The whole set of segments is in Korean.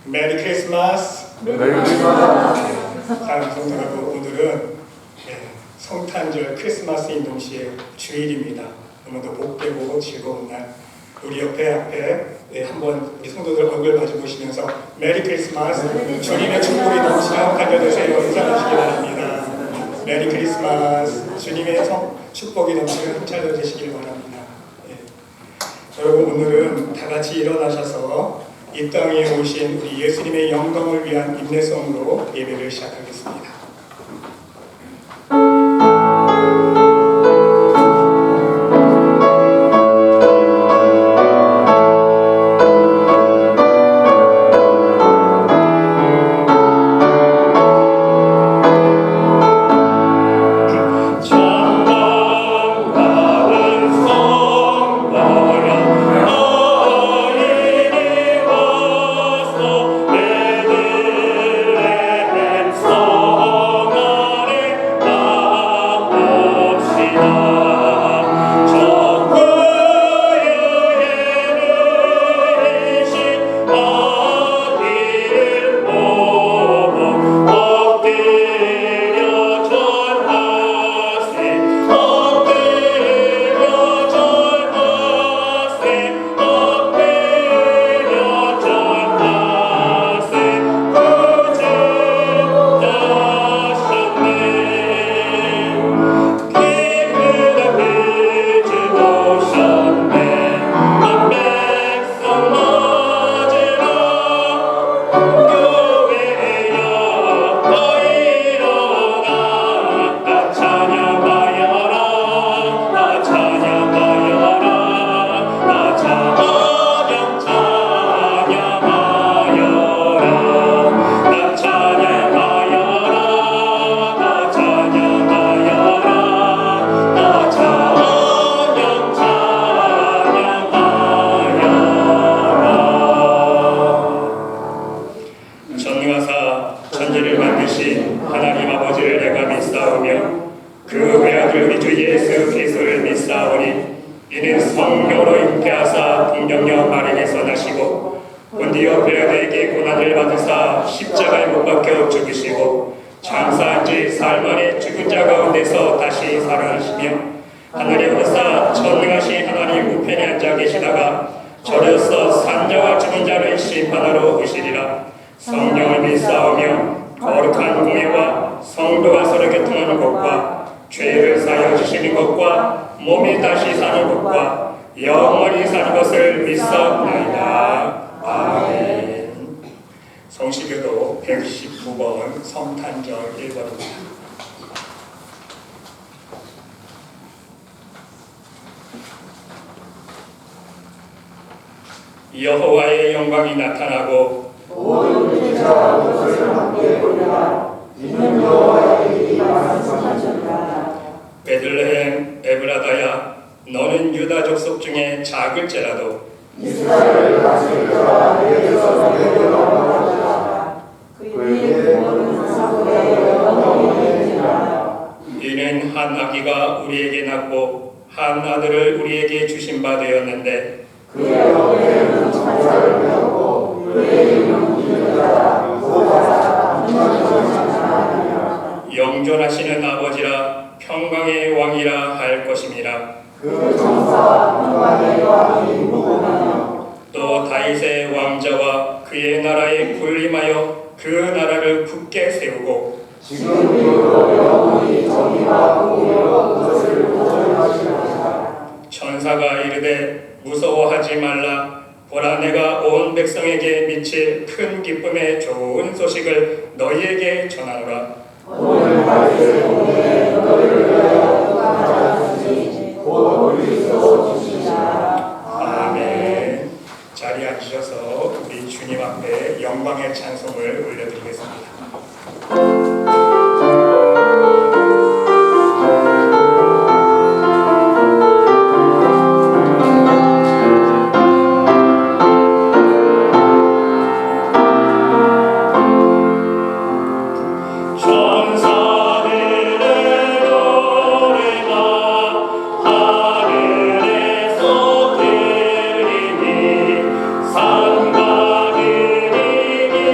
메리 크리스마스. 메리 크리스마스. 사랑하는 성도 여러분, 오늘은 성탄절 크리스마스인 동시에 주일입니다. 너무도 복되고 즐거운 날. 우리 앞에 한번 우리 성도들 얼굴 마주 보시면서 메리 크리스마스, 주님의 축복이 넘치는 한 주 되세요 인사하시기 바랍니다. 메리 크리스마스, 주님의 축복이 넘치는 한 주 되시길 바랍니다. 여러분, 오늘은 다 같이 일어나셔서 이 땅에 오신 우리 예수님의 영광을 위한 인내성으로 예배를 시작하겠습니다. 천지를 만드신 하나님 아버지를 내가 믿사오며 그 외아들 우리 주 예수 그리스도를 믿사오니 이는 성령으로 잉태하사 동정녀 마리에서 나시고 본디오 빌라도에게 고난을 받으사 십자가에 못 박혀 죽으시고 장사한 지 사흘 만에 죽은 자 가운데서 다시 살아나시며 하늘에 오르사 전능하신 하나님 우편에 앉아 계시다가 저리로서 산자와 죽은 자를 심판하러 오시리라. 성령을 믿사오며 거룩한 공예와 성도가 서로 교통하는 것과 죄를 사하여 주시는 것과 몸이 다시 사는 것과 영원히 사는 것을 믿사옵나이다. 아멘. 성시교도 119번 성탄절 1번입니다. 여호와의 영광이 나타나고 모든 자가 그것을 함께 보리라. 이는 여호와의 일이 많은 성탄절이라. 베들레헴 에브라다야, 너는 유다 족속 중에 작을지라도 이스라엘 다스리라. 내게서 내게로 나가라. 그의 모든 사고에 영원히 있느니라. 이는 한 아기가 우리에게 낳고 한 아들을 우리에게 주신 바 되었는데 그의 어깨에는 천사를 메었고 그의 이름은 기름자라. 보좌자 천천천하니라. 영존하시는 아버지라 평강의 왕이라 할 것임이라. 그 천사와 평강의 왕이 무궁하며 또 다윗의 왕자와 그의 나라에 군림하여 그 나라를 굳게 세우고 지금 이후로 영원히 정의와 공의로 그것을 보존하시리라. 천사가 이르되 무서워하지 말라. 보라, 내가 온 백성에게 미칠 큰 기쁨의 좋은 소식을 너희에게 전하노라. 오늘 다윗의 공의에 너희를 위하여 구원하셨으니 곧 그리스도 주시리라. 아멘. 자리에 앉으셔서 우리 주님 앞에 영광의 찬송을 올려드리겠습니다. 하늘에서 들리니 산과 들리니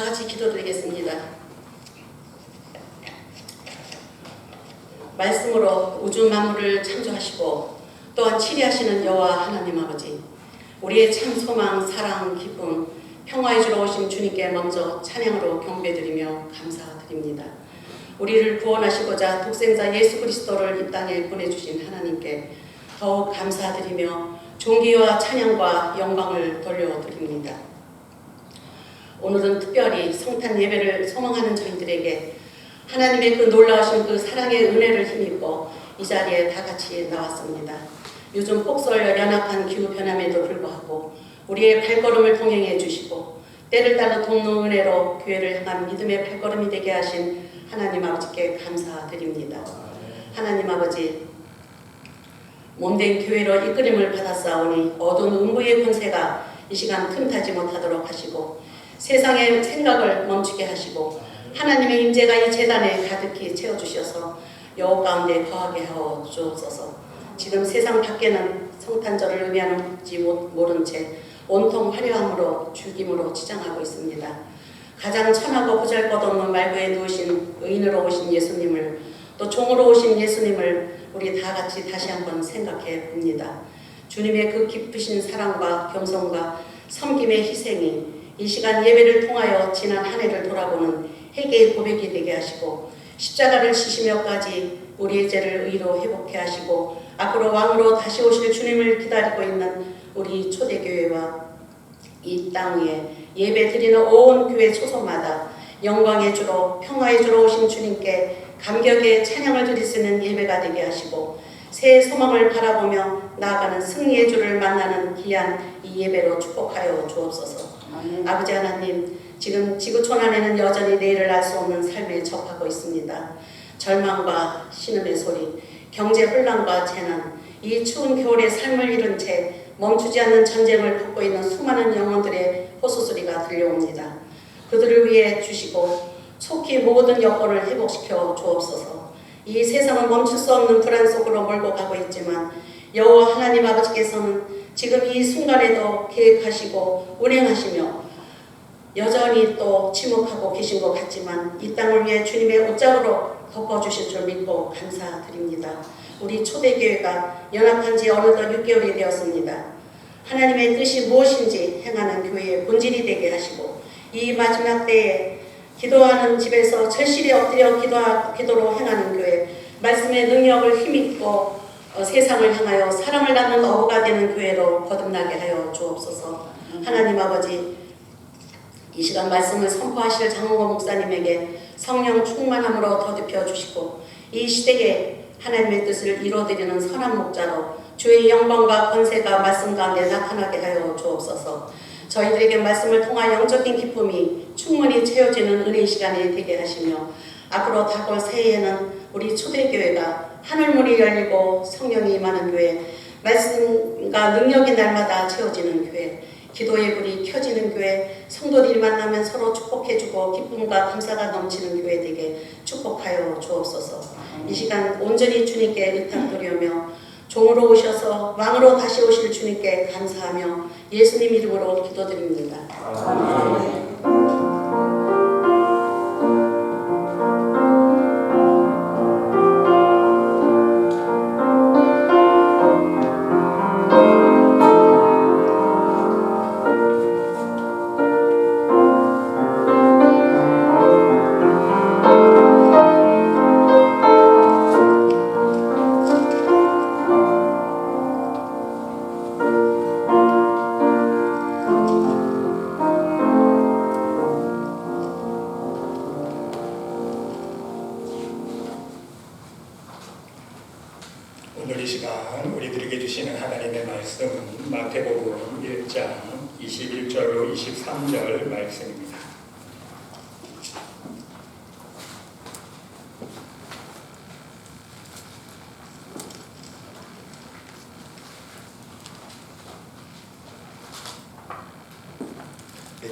다 같이 기도드리겠습니다. 말씀으로 우주 만물을 창조하시고 또한 치리하시는 여호와 하나님 아버지, 우리의 참 소망, 사랑, 기쁨, 평화의 주로 오신 주님께 먼저 찬양으로 경배드리며 감사드립니다. 우리를 구원하시고자 독생자 예수 그리스도를 이 땅에 보내주신 하나님께 더욱 감사드리며 존귀와 찬양과 영광을 돌려드립니다. 오늘은 특별히 성탄 예배를 소망하는 저희들에게 하나님의 그 놀라우신 그 사랑의 은혜를 힘입고 이 자리에 다 같이 나왔습니다. 요즘 폭설 연약한 기후 변함에도 불구하고 우리의 발걸음을 동행해 주시고 때를 따라 돕는 은혜로 교회를 향한 믿음의 발걸음이 되게 하신 하나님 아버지께 감사드립니다. 하나님 아버지, 몸된 교회로 이끌림을 받았사오니 어두운 음부의 권세가 이 시간 틈타지 못하도록 하시고 세상의 생각을 멈추게 하시고 하나님의 임재가 이 제단에 가득히 채워주셔서 여호 가운데 거하게 하여 주옵소서. 지금 세상 밖에는 성탄절을 의미하는지 모른 채 온통 화려함으로 죽임으로 치장하고 있습니다. 가장 천하고 보잘것없는 말구에 누우신 의인으로 오신 예수님을, 또 종으로 오신 예수님을 우리 다 같이 다시 한번 생각해 봅니다. 주님의 그 깊으신 사랑과 겸손과 섬김의 희생이 이 시간 예배를 통하여 지난 한 해를 돌아보는 회개의 고백이 되게 하시고 십자가를 지시며까지 우리의 죄를 의로 회복해 하시고 앞으로 왕으로 다시 오실 주님을 기다리고 있는 우리 초대교회와 이 땅 위에 예배 드리는 온 교회 초소마다 영광의 주로 평화의 주로 오신 주님께 감격의 찬양을 드릴 수 있는 예배가 되게 하시고 새해 소망을 바라보며 나아가는 승리의 주를 만나는 귀한 이 예배로 축복하여 주옵소서. 아버지 하나님, 지금 지구촌 안에는 여전히 내일을 알 수 없는 삶에 접하고 있습니다. 절망과 신음의 소리, 경제 혼란과 재난, 이 추운 겨울에 삶을 잃은 채 멈추지 않는 전쟁을 겪고 있는 수많은 영혼들의 호소소리가 들려옵니다. 그들을 위해 주시고 속히 모든 여건을 회복시켜 주옵소서. 이 세상은 멈출 수 없는 불안 속으로 몰고 가고 있지만 여호와 하나님 아버지께서는 지금 이 순간에도 계획하시고 운행하시며 여전히 또 침묵하고 계신 것 같지만 이 땅을 위해 주님의 옷장으로 덮어주실 줄 믿고 감사드립니다. 우리 초대교회가 연합한 지 어느덧 6개월이 되었습니다. 하나님의 뜻이 무엇인지 행하는 교회의 본질이 되게 하시고 이 마지막 때에 기도하는 집에서 절실히 엎드려 기도로 행하는 교회, 말씀의 능력을 힘입고 세상을 향하여 사랑을 낳는 어부가 되는 교회로 거듭나게 하여 주옵소서. 하나님 아버지, 이 시간 말씀을 선포하실 장홍거 목사님에게 성령 충만함으로 더듬혀 주시고 이 시대에 하나님의 뜻을 이루어드리는 선한 목자로 주의 영광과 권세가 말씀 가운데 나타나게 하여 주옵소서. 저희들에게 말씀을 통하 영적인 기쁨이 충분히 채워지는 은혜의 시간이 되게 하시며 앞으로 다가올 새해에는 우리 초대교회가 하늘문이 열리고 성령이 임하는 교회, 말씀과 능력이 날마다 채워지는 교회, 기도의 불이 켜지는 교회, 성도들이 만나면 서로 축복해주고 기쁨과 감사가 넘치는 교회 되게 축복하여 주옵소서. 이 시간 온전히 주님께 의탁드리며 종으로 오셔서 왕으로 다시 오실 주님께 감사하며 예수님 이름으로 기도드립니다. 아멘. 오늘 이 시간 우리들에게 주시는 하나님의 말씀은 마태복음 1장 21절로 23절 말씀입니다.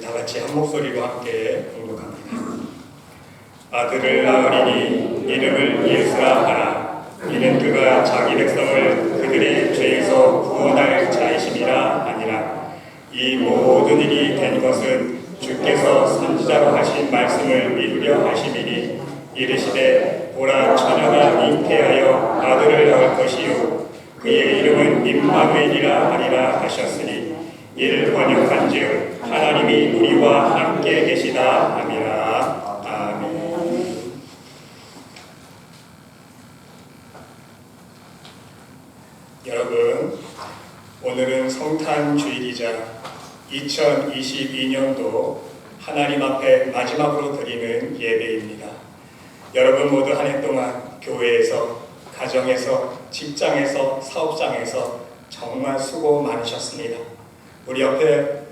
다 같이 한 목소리로 함께 공독합니다. 아들을 낳으리니 이름을 예수라 하라. 이는 그가 자기 백성을 그들의 죄에서 구원할 자이심이라 하니라. 이 모든 일이 된 것은 주께서 선지자로 하신 말씀을 이루려 하심이니 이르시되 보라 처녀가 잉태하여 아들을 낳을 것이요 그의 이름은 임마누엘이라 하리라 하셨으니 이를 번역한즉 하나님이 우리와 함께 계시다 함이라. 아멘. 여러분, 오늘은 성탄 주일이자 2022년도 하나님 앞에 마지막으로 드리는 예배입니다. 여러분 모두 한 해 동안 교회에서, 가정에서, 직장에서, 사업장에서 정말 수고 많으셨습니다. 우리 앞에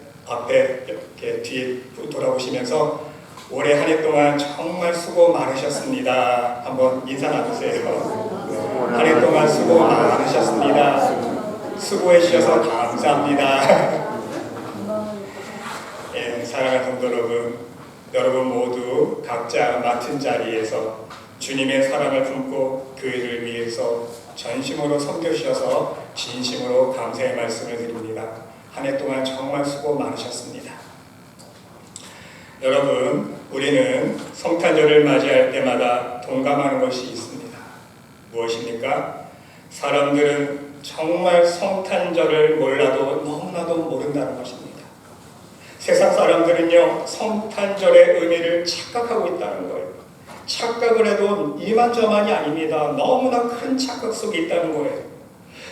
이렇게 뒤에 돌아보시면서 올해 한 해 동안 정말 수고 많으셨습니다. 한번 인사 나누세요. 한 해 동안 수고 많으셨습니다. 수고해 주셔서 감사합니다. 예, 사랑하는 성도 여러분 모두 각자 맡은 자리에서 주님의 사랑을 품고 그 일을 위해서 전심으로 섬겨주셔서 진심으로 감사의 말씀을 드립니다. 한 해 동안 정말 수고 많으셨습니다. 여러분, 우리는 성탄절을 맞이할 때마다 동감하는 것이 있습니다. 무엇입니까? 사람들은 정말 성탄절을 몰라도 너무나도 모른다는 것입니다. 세상 사람들은요, 성탄절의 의미를 착각하고 있다는 거예요. 착각을 해도 이만저만이 아닙니다. 너무나 큰 착각 속에 있다는 거예요.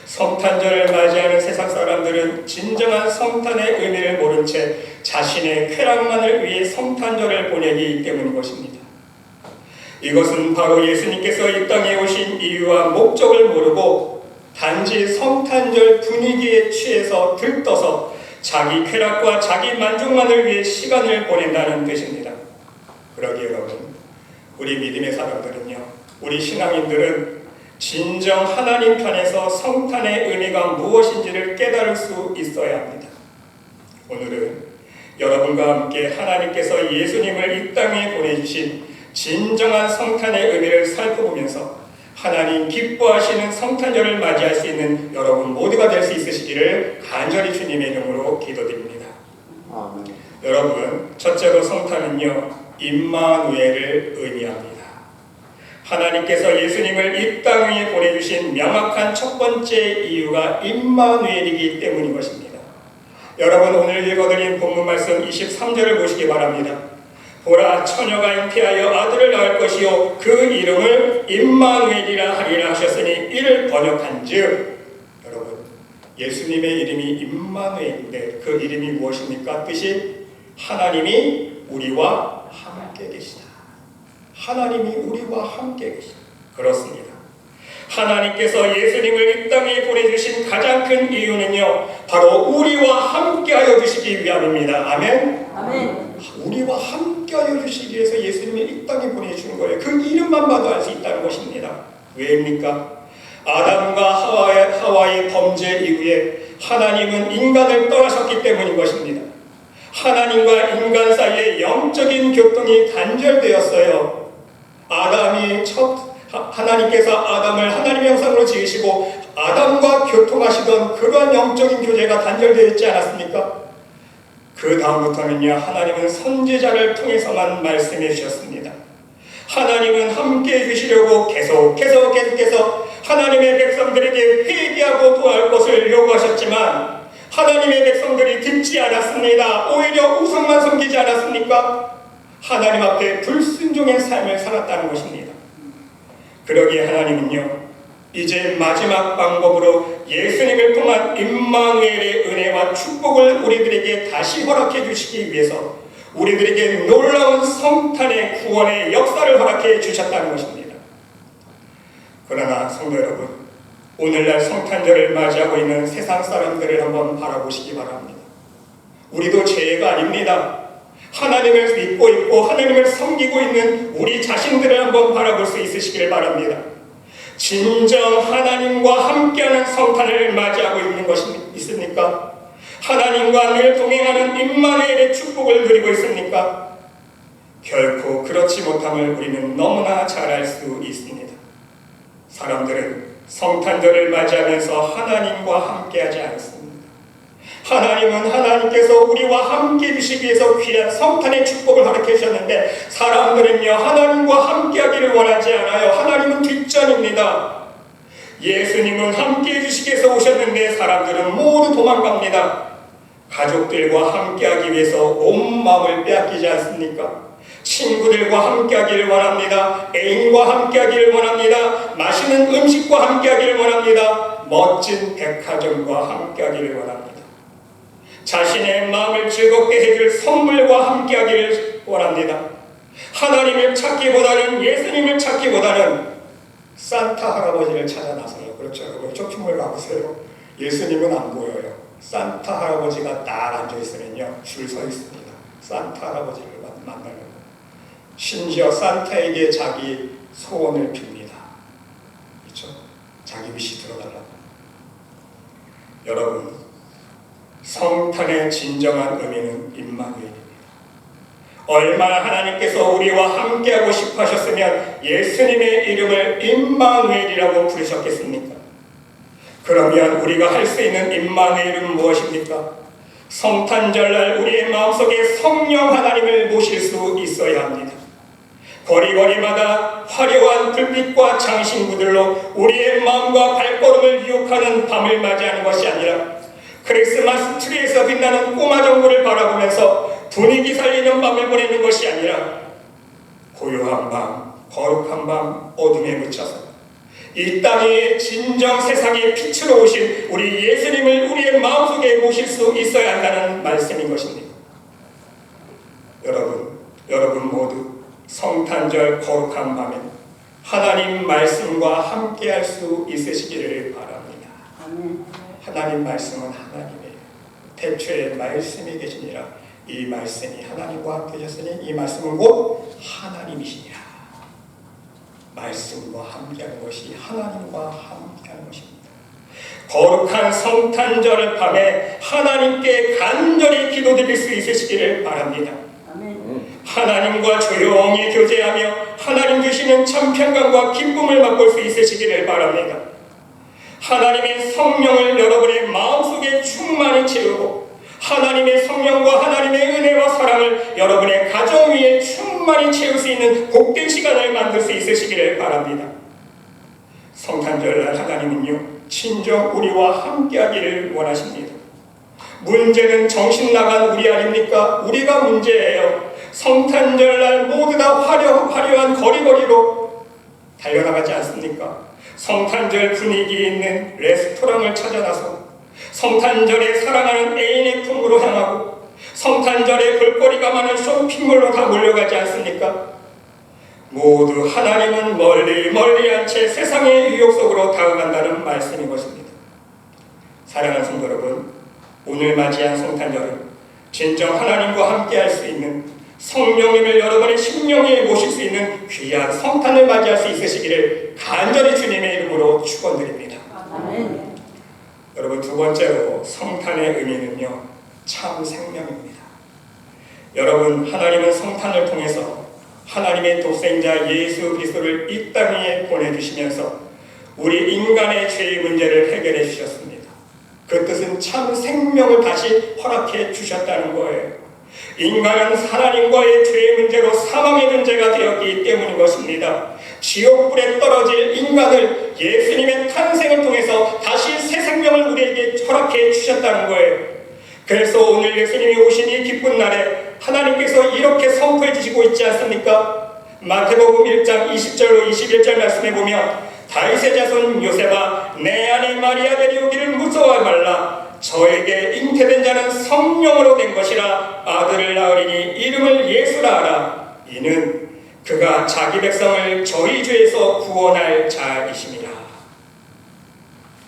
성탄절을 맞이하는 세상 사람들은 진정한 성탄의 의미를 모른 채 자신의 쾌락만을 위해 성탄절을 보내기 때문인 것입니다. 이것은 바로 예수님께서 이 땅에 오신 이유와 목적을 모르고 단지 성탄절 분위기에 취해서 들떠서 자기 쾌락과 자기 만족만을 위해 시간을 보낸다는 뜻입니다. 그러기에 여러분, 우리 믿음의 사람들은요, 우리 신앙인들은 진정 하나님 편에서 성탄의 의미가 무엇인지를 깨달을 수 있어야 합니다. 오늘은 여러분과 함께 하나님께서 예수님을 이 땅에 보내주신 진정한 성탄의 의미를 살펴보면서 하나님 기뻐하시는 성탄절을 맞이할 수 있는 여러분 모두가 될 수 있으시기를 간절히 주님의 이름으로 기도드립니다. 아멘. 여러분, 첫째로 성탄은요, 임마누엘을 의미합니다. 하나님께서 예수님을 이 땅 위에 보내주신 명확한 첫 번째 이유가 임마누엘이기 때문인 것입니다. 여러분, 오늘 읽어드린 본문 말씀 23절을 보시기 바랍니다. 보라 처녀가 잉태하여 아들을 낳을 것이요 그 이름을 임마누엘이라 하리라 하셨으니 이를 번역한즉, 여러분, 예수님의 이름이 임마누엘인데 그 이름이 무엇입니까? 뜻이 하나님이 우리와 함께 계시다. 하나님이 우리와 함께 계시다. 그렇습니다. 하나님께서 예수님을 이 땅에 보내주신 가장 큰 이유는요, 바로 우리와 함께하여 주시기 위함입니다. 아멘. 아멘. 우리와 함께하여 주시기 위해서 예수님을 이 땅에 보내주는 거예요. 그 이름만 봐도 알 수 있다는 것입니다. 왜입니까? 아담과 하와의 범죄 이후에 하나님은 인간을 떠나셨기 때문인 것입니다. 하나님과 인간 사이에 영적인 교통이 단절되었어요. 하나님께서 아담을 하나님의 형상으로 지으시고 아담과 교통하시던 그러한 영적인 교제가 단절되어 있지 않았습니까? 그 다음부터는요, 하나님은 선지자를 통해서만 말씀해 주셨습니다. 하나님은 함께 해주시려고 계속해서 하나님의 백성들에게 회개하고 도할 것을 요구하셨지만 하나님의 백성들이 듣지 않았습니다. 오히려 우상만 섬기지 않았습니까? 하나님 앞에 불순종의 삶을 살았다는 것입니다. 그러기에 하나님은요, 이제 마지막 방법으로 예수님을 통한 임마누엘의 은혜와 축복을 우리들에게 다시 허락해 주시기 위해서 우리들에게 놀라운 성탄의 구원의 역사를 허락해 주셨다는 것입니다. 그러나 성도 여러분, 오늘날 성탄절을 맞이하고 있는 세상 사람들을 한번 바라보시기 바랍니다. 우리도 죄가 아닙니다. 하나님을 믿고 있고 하나님을 섬기고 있는 우리 자신들을 한번 바라볼 수 있으시기를 바랍니다. 진정 하나님과 함께하는 성탄을 맞이하고 있는 것이 있습니까? 하나님과 늘 동행하는 임마누엘의 축복을 누리고 있습니까? 결코 그렇지 못함을 우리는 너무나 잘 알 수 있습니다. 사람들은 성탄절을 맞이하면서 하나님과 함께하지 않습니다. 하나님은 하나님께서 우리와 함께 해주시기 위해서 귀한 성탄의 축복을 허락해 주셨는데 사람들은요 하나님과 함께 하기를 원하지 않아요. 하나님은 뒷전입니다. 예수님은 함께 해주시기 위해서 오셨는데 사람들은 모두 도망갑니다. 가족들과 함께 하기 위해서 온 마음을 빼앗기지 않습니까? 친구들과 함께 하기를 원합니다. 애인과 함께 하기를 원합니다. 맛있는 음식과 함께 하기를 원합니다. 멋진 백화점과 함께 하기를 원합니다. 자신의 마음을 즐겁게 해줄 선물과 함께 하기를 원합니다. 하나님을 찾기보다는 예수님을 찾기보다는 산타 할아버지를 찾아 나서요. 그렇죠. 여러분 쇼핑몰 가보세요. 예수님은 안 보여요. 산타 할아버지가 딱 앉아있으면요 줄 서 있습니다. 산타 할아버지를 만나려고. 심지어 산타에게 자기 소원을 빕니다. 그렇죠? 자기 위시 들어달라고. 여러분, 성탄의 진정한 의미는 임마누엘입니다. 얼마나 하나님께서 우리와 함께하고 싶어 하셨으면 예수님의 이름을 임마누엘이라고 부르셨겠습니까? 그러면 우리가 할 수 있는 임마누엘은 무엇입니까? 성탄절날 우리의 마음속에 성령 하나님을 모실 수 있어야 합니다. 거리거리마다 화려한 불빛과 장신구들로 우리의 마음과 발걸음을 유혹하는 밤을 맞이하는 것이 아니라 크리스마스 트리에서 빛나는 꼬마 정부를 바라보면서 분위기 살리는 밤을 보내는 것이 아니라 고요한 밤, 거룩한 밤, 어둠에 묻혀서 이 땅에 진정 세상의 빛으로 오신 우리 예수님을 우리의 마음속에 모실 수 있어야 한다는 말씀인 것입니다. 여러분 모두 성탄절 거룩한 밤에 하나님 말씀과 함께할 수 있으시기를 바랍니다. 하나님 말씀은 하나님이에요. 태초에 말씀이 계시니라. 이 말씀이 하나님과 함께 계셨으니 이 말씀은 곧 하나님이시니라. 말씀과 함께하는 것이 하나님과 함께하는 것입니다. 거룩한 성탄절 밤에 하나님께 간절히 기도드릴 수 있으시기를 바랍니다. 하나님과 조용히 교제하며 하나님 주시는 참 평강과 기쁨을 맛볼 수 있으시기를 바랍니다. 하나님의 성령을 여러분의 마음속에 충만히 채우고 하나님의 성령과 하나님의 은혜와 사랑을 여러분의 가정 위에 충만히 채울 수 있는 복된 시간을 만들 수 있으시기를 바랍니다. 성탄절날 하나님은요 친정 우리와 함께하기를 원하십니다. 문제는 정신 나간 우리 아닙니까? 우리가 문제예요. 성탄절날 모두 다 화려한 거리거리로 달려나가지 않습니까? 성탄절 분위기 있는 레스토랑을 찾아 나서 성탄절에 사랑하는 애인의 품으로 향하고 성탄절에 볼거리가 많은 쇼핑몰로 다 몰려가지 않습니까? 모두 하나님은 멀리 채 세상의 유혹 속으로 다가간다는 말씀인 것입니다. 사랑하는 성도 여러분, 오늘 맞이한 성탄절은 진정 하나님과 함께 할 수 있는 성령님을 여러분의 심령에 모실 수 있는 귀한 성탄을 맞이할 수 있으시기를 간절히 주님의 이름으로 축원드립니다. 아멘. 여러분, 두 번째로 성탄의 의미는요 참 생명입니다. 여러분, 하나님은 성탄을 통해서 하나님의 독생자 예수 그리스도를 이 땅 위에 보내주시면서 우리 인간의 죄의 문제를 해결해 주셨습니다. 그 뜻은 참 생명을 다시 허락해 주셨다는 거예요. 인간은 하나님과의 죄의 문제로 사망의 존재가 되었기 때문인 것입니다. 지옥불에 떨어질 인간을 예수님의 탄생을 통해서 다시 새 생명을 우리에게 허락해 주셨다는 거예요. 그래서 오늘 예수님이 오신 이 기쁜 날에 하나님께서 이렇게 선포해 주시고 있지 않습니까? 마태복음 1장 20절로 21절 말씀에 보면 다윗의 자손 요셉아 내 아내 마리아 데려오기를 무서워하지 말라. 저에게 잉태된 자는 성령으로 된 것이라. 아들을 낳으리니 이름을 예수라 하라. 이는 그가 자기 백성을 저희 죄에서 구원할 자이심이라.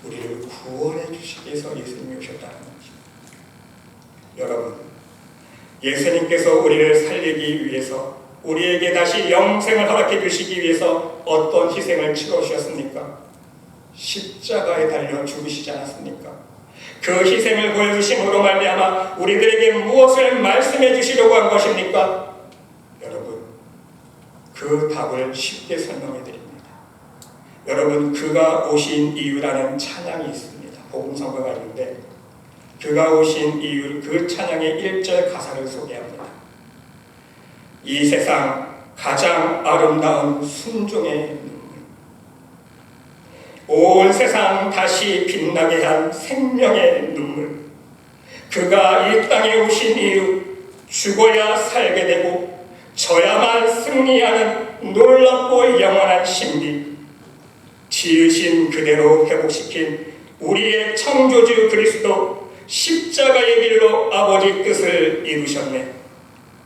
우리를 구원해 주시기 위해서 예수님이 오셨다는 것입니다. 여러분, 예수님께서 우리를 살리기 위해서 우리에게 다시 영생을 허락해 주시기 위해서 어떤 희생을 치러주셨습니까? 십자가에 달려 죽으시지 않았습니까? 그 희생을 보여주심으로 말미암아 우리들에게 무엇을 말씀해 주시려고 한 것입니까? 여러분, 그 답을 쉽게 설명해 드립니다. 여러분, 그가 오신 이유라는 찬양이 있습니다. 복음성가가 있는데 그가 오신 이유, 그 찬양의 1절 가사를 소개합니다. 이 세상 가장 아름다운 순종의 눈물, 온 세상 다시 빛나게 한 생명의 눈물, 그가 이 땅에 오신 이유, 죽어야 살게 되고 져야만 승리하는 놀랍고 영원한 신비, 지으신 그대로 회복시킨 우리의 창조주 그리스도, 십자가의 길로 아버지 뜻을 이루셨네.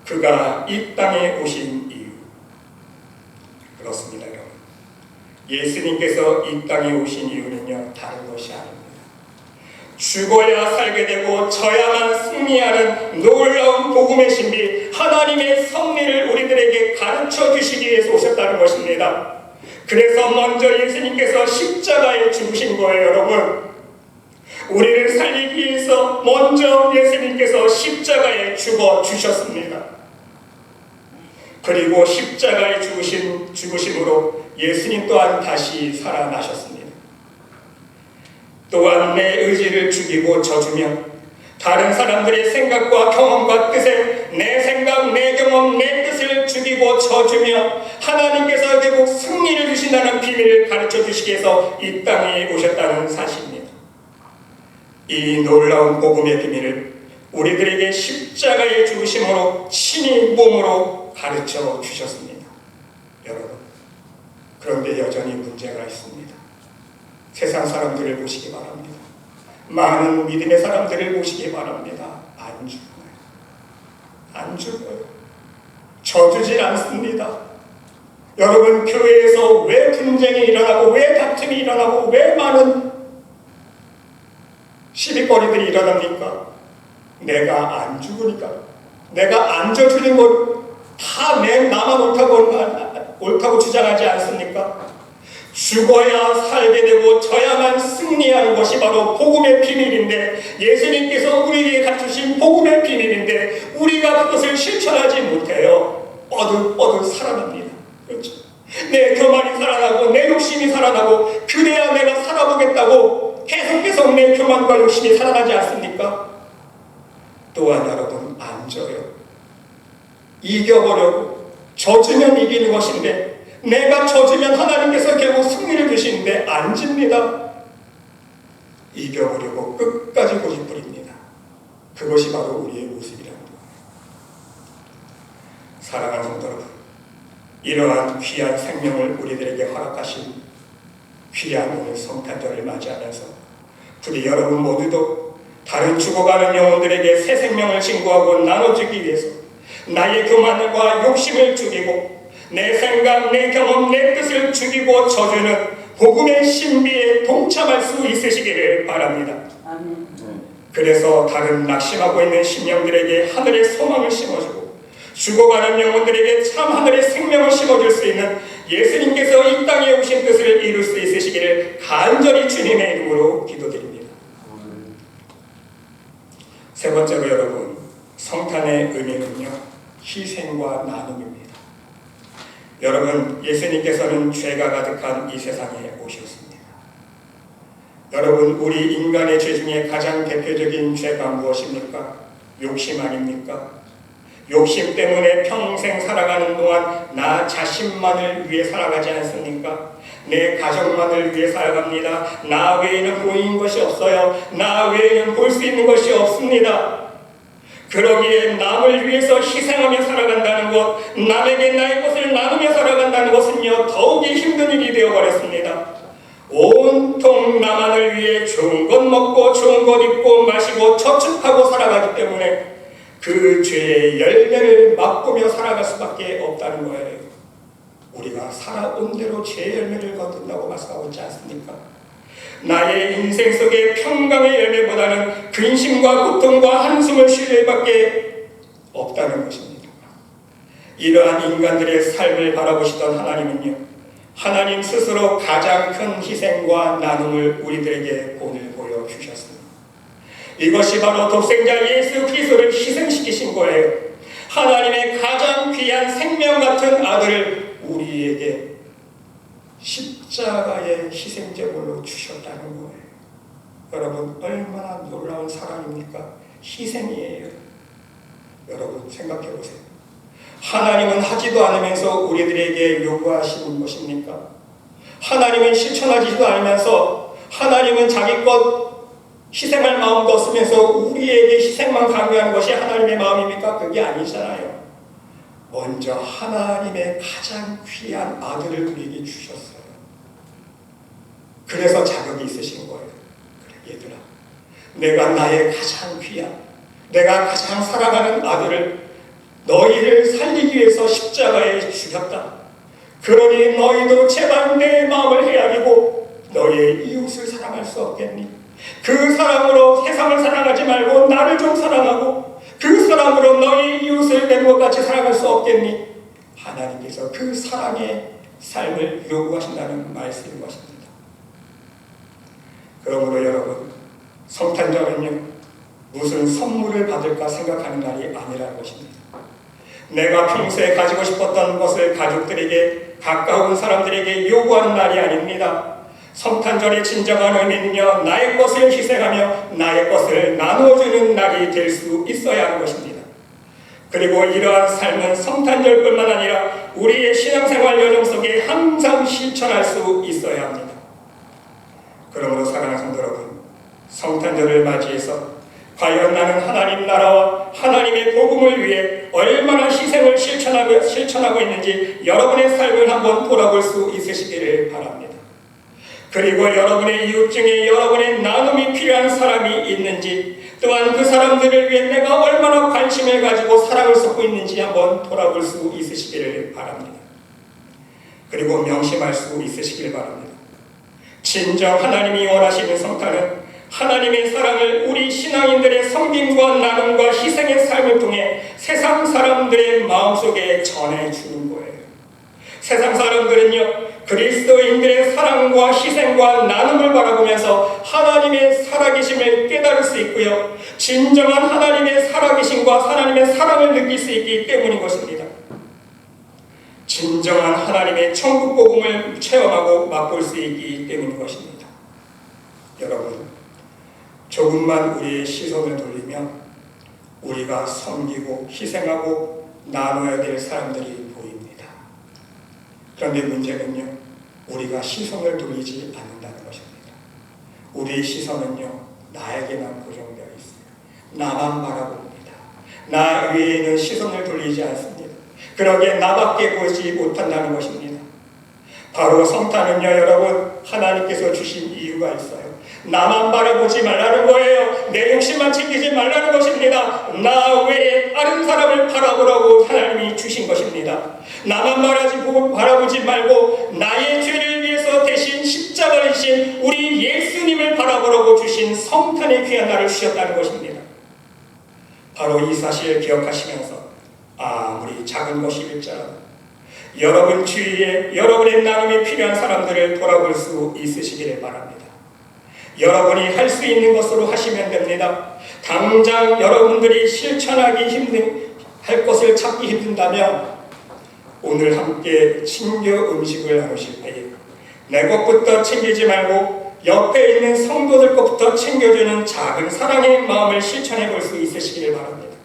그가 이 땅에 오신 이유. 그렇습니다, 여러분. 예수님께서 이 땅에 오신 이유는요, 다른 것이 아닙니다. 죽어야 살게 되고 져야만 승리하는 놀라운 복음의 신비, 하나님의 섭리를 우리들에게 가르쳐 주시기 위해서 오셨다는 것입니다. 그래서 먼저 예수님께서 십자가에 죽으신 거예요, 여러분. 우리를 살리기 위해서 먼저 예수님께서 십자가에 죽어 주셨습니다. 그리고 십자가에 죽으심으로 예수님 또한 다시 살아나셨습니다. 또한 내 의지를 죽이고 져주며 다른 사람들의 생각과 경험과 뜻에 내 생각, 내 경험, 내 뜻을 죽이고 져주며 하나님께서 결국 승리를 주신다는 비밀을 가르쳐 주시기 위해서 이 땅에 오셨다는 사실입니다. 이 놀라운 복음의 비밀을 우리들에게 십자가의 죽으심으로 친히 몸으로 가르쳐 주셨습니다. 여러분, 그런데 여전히 문제가 있습니다. 세상 사람들을 보시기 바랍니다. 많은 믿음의 사람들을 보시기 바랍니다. 안 죽어요. 안 죽어요. 져주질 않습니다. 여러분, 교회에서 왜 분쟁이 일어나고 왜 다툼이 일어나고 왜 많은 시비거리들이 일어납니까? 내가 안 죽으니까. 내가 안 져주는 것 다 나만 옳다고 주장하지 않습니까? 죽어야 살게 되고 져야만 승리하는 것이 바로 복음의 비밀인데, 예수님께서 우리에게 갖추신 복음의 비밀인데 우리가 그것을 실천하지 못해요. 뻐들뻐들 살아납니다. 그렇죠? 내 교만이 살아나고 내 욕심이 살아나고 그래야 내가 살아보겠다고 계속 내 교만과 욕심이 살아나지 않습니까? 또한 여러분, 안 져요. 이겨보려고 져주면 이기는 것인데, 내가 져주면 하나님께서 결국 승리를 주시는데 안 집니다. 이겨보려고 끝까지 고집부립니다. 그것이 바로 우리의 모습이라는 거예요. 사랑하는 성도 여러분, 이러한 귀한 생명을 우리들에게 허락하신 귀한 오늘 성탄절을 맞이하면서 부디 여러분 모두도 다른 죽어가는 영혼들에게 새 생명을 신고하고 나눠주기 위해서 나의 교만과 욕심을 죽이고 내 생각, 내 경험, 내 뜻을 죽이고 져주는 복음의 신비에 동참할 수 있으시기를 바랍니다. 아멘. 그래서 다른 낙심하고 있는 심령들에게 하늘의 소망을 심어주고 죽어가는 영혼들에게 참 하늘의 생명을 심어줄 수 있는 예수님께서 이 땅에 오신 뜻을 이룰 수 있으시기를 간절히 주님의 이름으로 기도드립니다. 세 번째로 여러분, 성탄의 의미는요, 희생과 나눔입니다. 여러분, 예수님께서는 죄가 가득한 이 세상에 오셨습니다. 여러분, 우리 인간의 죄 중에 가장 대표적인 죄가 무엇입니까? 욕심 아닙니까? 욕심 때문에 평생 살아가는 동안 나 자신만을 위해 살아가지 않습니까? 내 가족만을 위해 살아갑니다. 나 외에는 보이는 것이 없어요. 나 외에는 볼 수 있는 것이 없습니다. 그러기에 남을 위해서 희생하며 살아간다는 것, 남에게 나의 것을 나누며 살아간다는 것은요, 더욱이 힘든 일이 되어버렸습니다. 온통 나만을 위해 좋은 것 먹고 좋은 것 입고 마시고 저축하고 살아가기 때문에 그 죄의 열매를 맛보며 살아갈 수밖에 없다는 거예요. 우리가 살아온 대로 죄의 열매를 거둔다고 말씀하고 있지 않습니까? 나의 인생 속의 평강의 열매보다는 근심과 고통과 한숨을 쉴 일밖에 없다는 것입니다. 이러한 인간들의 삶을 바라보시던 하나님은요, 하나님 스스로 가장 큰 희생과 나눔을 우리들에게 오늘 보여주셨습니다. 이것이 바로 독생자 예수 그리스도를 희생시키신 거예요. 하나님의 가장 귀한 생명 같은 아들을 우리에게 십자가의 희생제물로 주셨다는 거예요. 여러분 얼마나 놀라운 사랑입니까? 희생이에요. 여러분 생각해 보세요. 하나님은 하지도 않으면서 우리들에게 요구하시는 것입니까? 하나님은 실천하지도 않으면서 하나님은 자기 것 희생할 마음도 없으면서 우리에게 희생만 강요하는 것이 하나님의 마음입니까? 그게 아니잖아요. 먼저 하나님의 가장 귀한 아들을 우리에게 주셨어요. 그래서 자격이 있으신 거예요. 그래, 얘들아, 내가 나의 가장 귀한, 내가 가장 사랑하는 아들을 너희를 살리기 위해서 십자가에 죽였다. 그러니 너희도 제발 내 마음을 헤아리고 너희의 이웃을 사랑할 수 없겠니? 그 사랑으로 세상을 사랑하지 말고 나를 좀 사랑하고 그 사랑으로 너희 이웃을 내 것 같이 사랑할 수 없겠니? 하나님께서 그 사랑의 삶을 요구하신다는 말씀인 것입니다. 그러므로 여러분, 성탄절은요, 무슨 선물을 받을까 생각하는 날이 아니라는 것입니다. 내가 평소에 가지고 싶었던 것을 가족들에게, 가까운 사람들에게 요구하는 날이 아닙니다. 성탄절의 진정한 의미는요, 나의 것을 희생하며 나의 것을 나누어주는 날이 될 수 있어야 하는 것입니다. 그리고 이러한 삶은 성탄절뿐만 아니라 우리의 신앙생활 여정 속에 항상 실천할 수 있어야 합니다. 그러므로 사랑하는 성도 여러분, 성탄절을 맞이해서 과연 나는 하나님 나라와 하나님의 복음을 위해 얼마나 희생을 실천하고 있는지 여러분의 삶을 한번 돌아볼 수 있으시기를 바랍니다. 그리고 여러분의 이웃 중에 여러분의 나눔이 필요한 사람이 있는지, 또한 그 사람들을 위해 내가 얼마나 관심을 가지고 사랑을 쏟고 있는지 한번 돌아볼 수 있으시기를 바랍니다. 그리고 명심할 수 있으시기를 바랍니다. 진정 하나님이 원하시는 성탄은 하나님의 사랑을 우리 신앙인들의 섬김과 나눔과 희생의 삶을 통해 세상 사람들의 마음속에 전해주는 거예요. 세상 사람들은요, 그리스도인들의 사랑과 희생과 나눔을 바라보면서 하나님의 살아계심을 깨달을 수 있고요, 진정한 하나님의 살아계심과 하나님의 사랑을 느낄 수 있기 때문인 것입니다. 진정한 하나님의 천국 복음을 체험하고 맛볼 수 있기 때문인 것입니다. 여러분, 조금만 우리의 시선을 돌리면 우리가 섬기고 희생하고 나눠야 될 사람들이 보입니다. 그런데 문제는요, 우리가 시선을 돌리지 않는다는 것입니다. 우리의 시선은요, 나에게만 고정되어 있어요. 나만 바라봅니다. 나 외에는 시선을 돌리지 않습니다. 그러기에 나밖에 보지 못한다는 것입니다. 바로 성탄은요, 여러분, 하나님께서 주신 이유가 있어요. 나만 바라보지 말라는 거예요. 내 욕심만 챙기지 말라는 것입니다. 나 외에 다른 사람을 바라보라고 하나님이 주신 것입니다. 나만 바라보지 말고 나의 죄를 위해서 대신 십자가를 지신 우리 예수님을 바라보라고 주신 성탄의 귀한 날을 주셨다는 것입니다. 바로 이 사실을 기억하시면서 아무리 작은 것일지라도 여러분 주위에 여러분의 나눔이 필요한 사람들을 돌아볼 수 있으시기를 바랍니다. 여러분이 할 수 있는 것으로 하시면 됩니다. 당장 여러분들이 할 것을 찾기 힘든다면 오늘 함께 친교 음식을 나누실 때에 내 것부터 챙기지 말고 옆에 있는 성도들 것부터 챙겨주는 작은 사랑의 마음을 실천해 볼 수 있으시기를 바랍니다.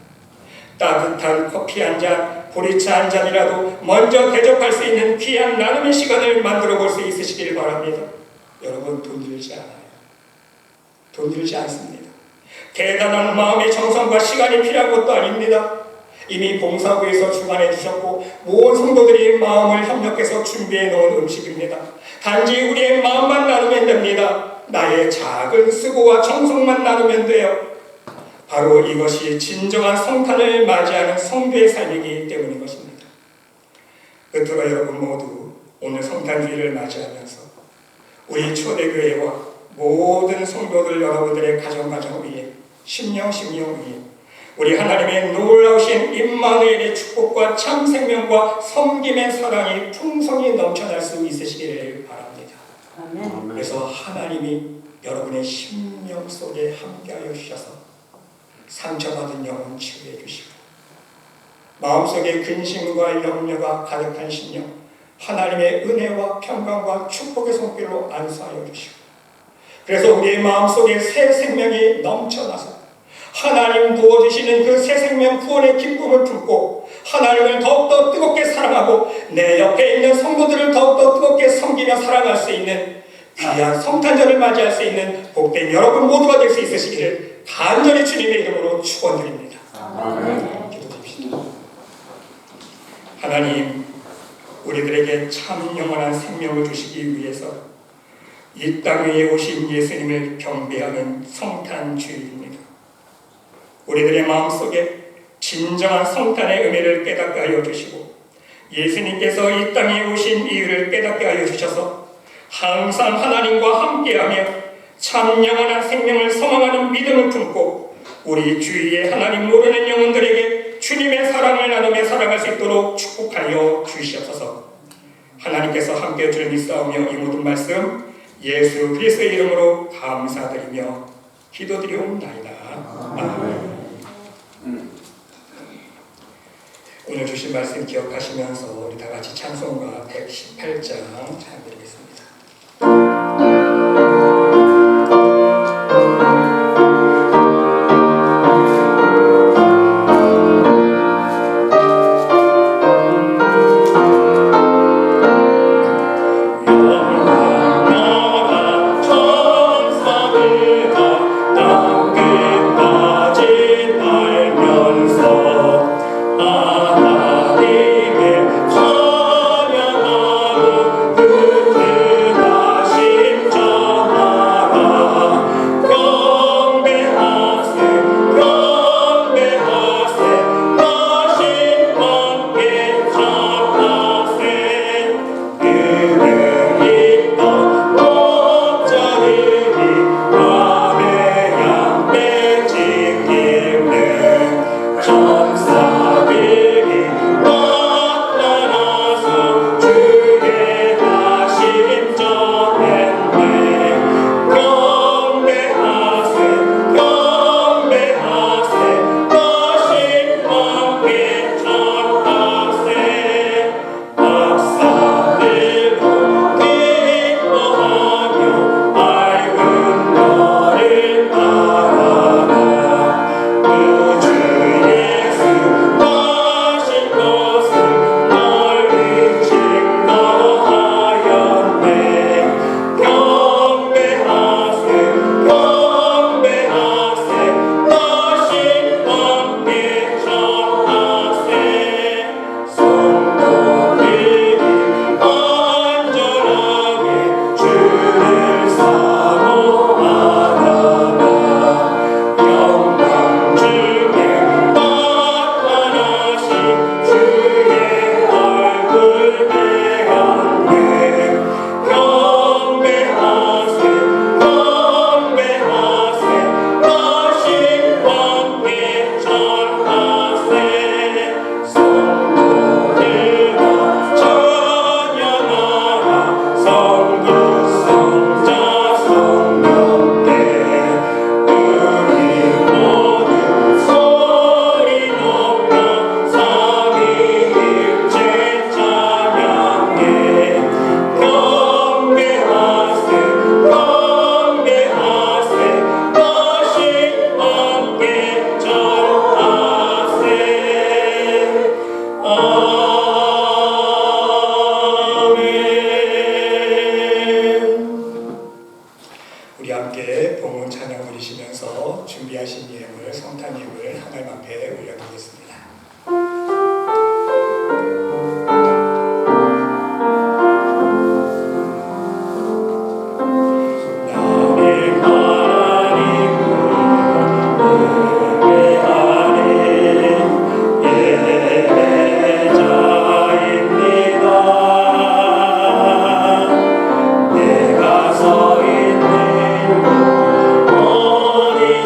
따뜻한 커피 한 잔, 보리차 한 잔이라도 먼저 대접할 수 있는 귀한 나눔의 시간을 만들어 볼 수 있으시기를 바랍니다. 여러분, 돈 들지 않아요. 돈 들지 않습니다. 대단한 마음의 정성과 시간이 필요한 것도 아닙니다. 이미 봉사부에서 주관해 주셨고 모든 성도들이 마음을 협력해서 준비해 놓은 음식입니다. 단지 우리의 마음만 나누면 됩니다. 나의 작은 수고와 정성만 나누면 돼요. 바로 이것이 진정한 성탄을 맞이하는 성도의 삶이기 때문인 것입니다. 끝으로 여러분 모두 오늘 성탄주의를 맞이하면서 우리 초대교회와 모든 성도들 여러분들의 가정 위에 심령 위에 우리 하나님의 놀라우신 임마누엘의 축복과 참 생명과 섬김의 사랑이 풍성히 넘쳐날 수 있으시기를 바랍니다. 아멘. 그래서 하나님이 여러분의 심령 속에 함께하여 주셔서 상처받은 영혼 치유해 주시고 마음속에 근심과 염려가 가득한 심령 하나님의 은혜와 평강과 축복의 손길로 안수하여 주시고 그래서 우리의 마음속에 새 생명이 넘쳐나서 하나님 부어주시는 그 새 생명 구원의 기쁨을 품고 하나님을 더욱더 뜨겁게 사랑하고 내 옆에 있는 성도들을 더욱더 뜨겁게 섬기며 사랑할 수 있는 귀한 성탄절을 맞이할 수 있는 복된 여러분 모두가 될 수 있으시기를 간절히 주님의 이름으로 축원드립니다. 기도드립시다. 하나님, 우리들에게 참 영원한 생명을 주시기 위해서 이 땅 위에 오신 예수님을 경배하는 성탄 주일입니다. 우리들의 마음속에 진정한 성탄의 의미를 깨닫게 하여 주시고 예수님께서 이 땅에 오신 이유를 깨닫게 하여 주셔서 항상 하나님과 함께하며 참 영원한 생명을 소망하는 믿음을 품고 우리 주위에 하나님 모르는 영혼들에게 주님의 사랑을 나누며 살아갈 수 있도록 축복하여 주시옵소서. 하나님께서 함께해 주를 믿사오며 이 모든 말씀 예수 그리스도의 이름으로 감사드리며 기도드리옵나이다. 아멘. 오늘 주신 말씀 기억하시면서 우리 다 같이 찬송가 118장 찬양드리겠습니다. 준비하신 예물, 성탄 예물 하나님 앞에 올려드리겠습니다.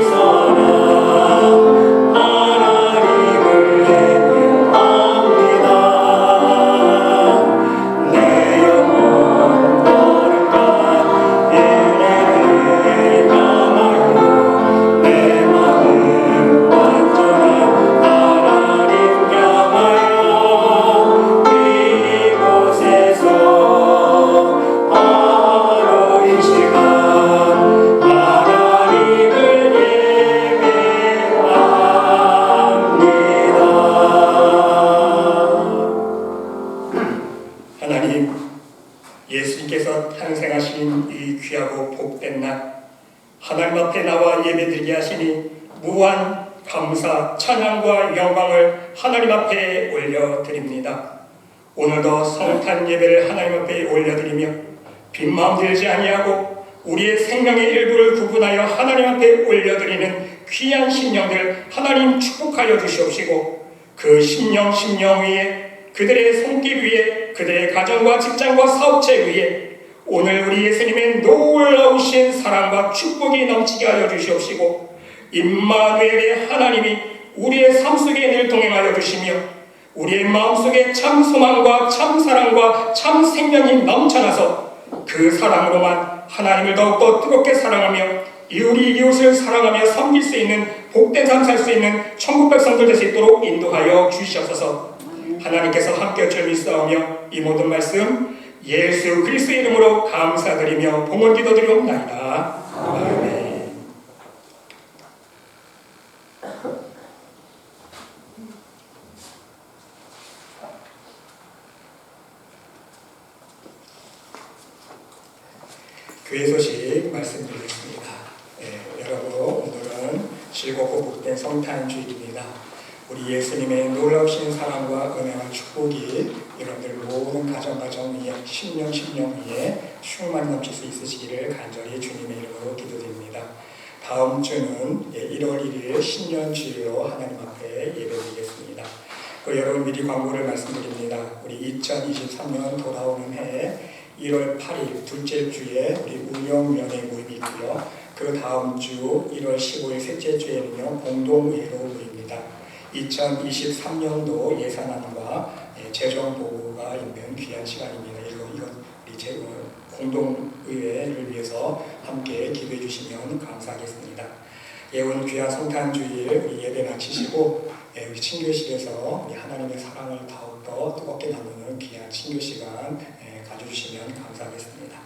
어디서나 하나님을 앞에 나와 예배드리게 하시니 무한 감사, 찬양과 영광을 하나님 앞에 올려드립니다. 오늘도 성탄 예배를 하나님 앞에 올려드리며 빈 마음 들지 아니하고 우리의 생명의 일부를 구분하여 하나님 앞에 올려드리는 귀한 심령들 하나님 축복하여 주시옵시고 그 심령 위에 그들의 손길 위에 그들의 가정과 직장과 사업체 위에 오늘 우리 예수님의 놀라우신 사랑과 축복이 넘치게 하여 주시옵시고 임마누엘의 하나님이 우리의 삶 속에 늘 동행하여 주시며 우리의 마음속에 참 소망과 참 사랑과 참 생명이 넘쳐나서 그 사랑으로만 하나님을 더욱더 뜨겁게 사랑하며 우리 이웃을 사랑하며 섬길 수 있는 복된 삶 살 수 있는 천국 백성들 될 수 있도록 인도하여 주시옵소서. 하나님께서 함께 주를 믿사오며 이 모든 말씀 예수 그리스도의 이름으로 감사드리며 봉헌 기도드리옵나이다. 아멘. 교회 소식 말씀드리겠습니다. 여러분 오늘은 즐겁고 복된 성탄 주일입니다. 우리 예수님의 놀라우신 사랑과 은혜와 축복이 여러분들 모든 가정 위에 심령 위에 충만히 넘칠 수 있으시기를 간절히 주님의 이름으로 기도드립니다. 다음 주는 1월 1일 신년 주일로 하나님 앞에 예배드리겠습니다. 여러분 미리 광고를 말씀드립니다. 우리 2023년 돌아오는 해에 1월 8일 둘째 주에 우리 운영위원회 모임이 있고요. 그 다음 주 1월 15일 셋째 주에는요 공동회로 모입니다. 2023년도 예산안과 재정 보고가 있는 귀한 시간입니다. 이건 우리 공동의회를 위해서 함께 기도해 주시면 감사하겠습니다. 오늘 귀한 성탄주일 우리 예배 마치시고 우리 친교실에서 우리 하나님의 사랑을 더욱더 뜨겁게 나누는 귀한 친교시간 가져주시면 감사하겠습니다.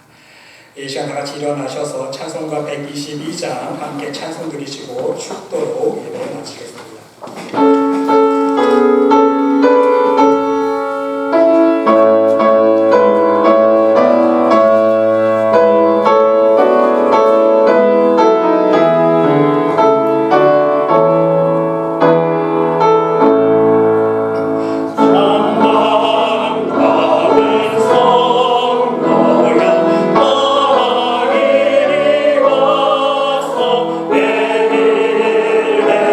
이 시간 다 같이 일어나셔서 찬송가 122장 함께 찬송 드리시고 축도로 예배 마치겠습니다. 내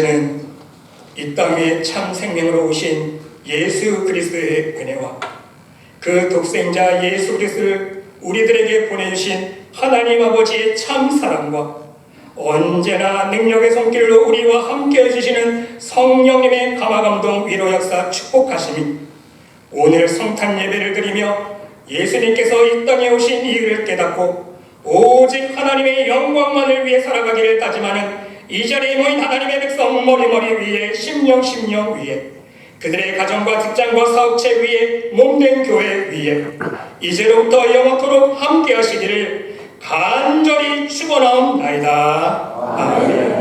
이제는 이 땅 위에 참 생명으로 오신 예수 그리스도의 은혜와 그 독생자 예수 그리스도를 우리들에게 보내주신 하나님 아버지의 참 사랑과 언제나 능력의 손길로 우리와 함께 해주시는 성령님의 감화감동 위로 역사 축복하심이 오늘 성탄 예배를 드리며 예수님께서 이 땅에 오신 이유를 깨닫고 오직 하나님의 영광만을 위해 살아가기를 다짐하는 이 자리에 모인 하나님의 백성 머리머리 위에 심령 위에 그들의 가정과 직장과 사업체 위에 몸된 교회 위에 이제로부터 영원토록 함께 하시기를 간절히 축원하옵나이다. 아멘.